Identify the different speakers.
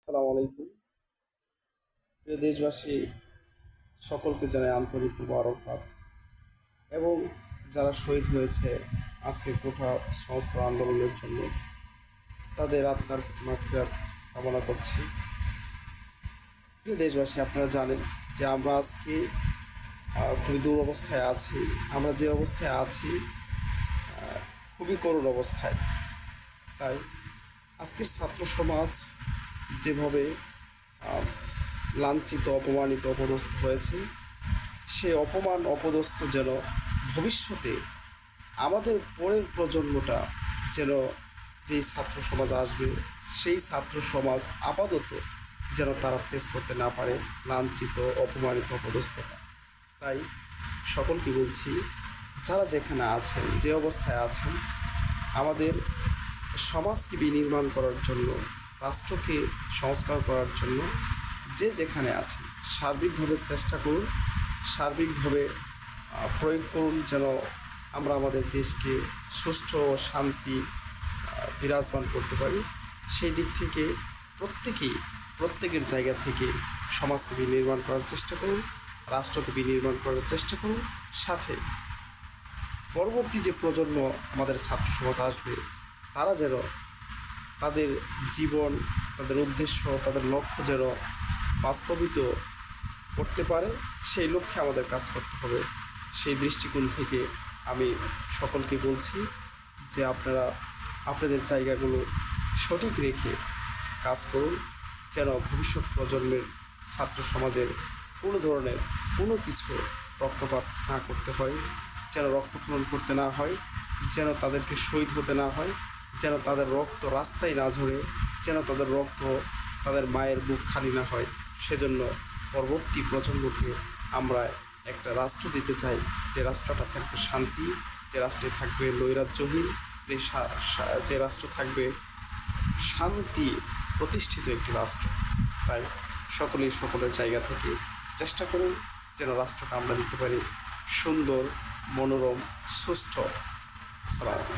Speaker 1: আসসালামু আলাইকুম। প্রিয় দেশবাসী, সকলকে জানাই আন্তরিক মুবারকবাদ। এবং যারা শহীদ হয়েছে আজকে কোঠা সংস্কার আন্দোলনের জন্য, তাদের আত্মার মাগফিরাত কামনা করছি। প্রিয় দেশবাসী, আপনারা জানেন যে আমরা আজকে খুবই দুরবস্থায় আছি। আমরা যে অবস্থায় আছি খুবই করুণ অবস্থায়। তাই আজকের ছাত্র সমাজ যেভাবে আহ, লাঞ্ছিত, অপমানিত, অপদস্থ হয়েছে, সে অপমান অপদস্থ যেন ভবিষ্যতে আমাদের পরের প্রজন্মটা যেন, যেই ছাত্র সমাজ আসবে, সেই ছাত্র সমাজ আপাতত যেন তারা ফেস করতে না পারে লাঞ্ছিত, অপমানিত, অপদস্থতা। তাই সকলকে বলছি, যারা যেখানে আছেন, যে অবস্থায় আছেন, আমাদের সমাজকে বিনির্মাণ করার জন্য, রাষ্ট্রকে সংস্কার করার জন্য যে যেখানে আছেন সার্বিকভাবে চেষ্টা করুন, সার্বিকভাবে প্রয়োগ করুন, যেন আমরা আমাদের দেশকে সুষ্ঠু ও শান্তি বিরাজমান করতে পারি। সেই দিক থেকে প্রত্যেকেই প্রত্যেকের জায়গা থেকে সমাজকে বিনির্মাণ করার চেষ্টা করুন, রাষ্ট্রকে বিনির্মাণ করার চেষ্টা করুন। সাথে পরবর্তী যে প্রজন্ম আমাদের ছাত্র সমাজ আসবে, তারা যেন তাদের জীবন, তাদের উদ্দেশ্য, তাদের লক্ষ্য যেন বাস্তবিত করতে পারে, সেই লক্ষ্যে আমাদের কাজ করতে হবে। সেই দৃষ্টিকোণ থেকে আমি সকলকে বলছি যে আপনারা আপনাদের জায়গাগুলো সঠিক রেখে কাজ করুন, যেন ভবিষ্যৎ প্রজন্মের ছাত্র সমাজের কোনো ধরনের কোনো কিছু রক্তপাত না করতে হয়, যেন রক্তক্ষরণ করতে না হয়, যেন তাদেরকে শহীদ হতে না হয়, যেন তাদের রক্ত রাস্তায় না ঝরে, যেন তাদের রক্ত তাদের মায়ের বুক খালি না হয়। সেজন্য পরবর্তী প্রজন্মকে আমরা একটা রাষ্ট্র দিতে চাই, যে রাষ্ট্রটা থাকবে শান্তি, যে রাষ্ট্রে থাকবে নৈরাজ্যহীন, যে রাষ্ট্র থাকবে শান্তি প্রতিষ্ঠিত একটি রাষ্ট্র। তাই সকলেই সকলের জায়গা থেকে চেষ্টা করুন যেন রাষ্ট্রটা আমরা দিতে পারি সুন্দর, মনোরম, সুস্থ। আসসালাম।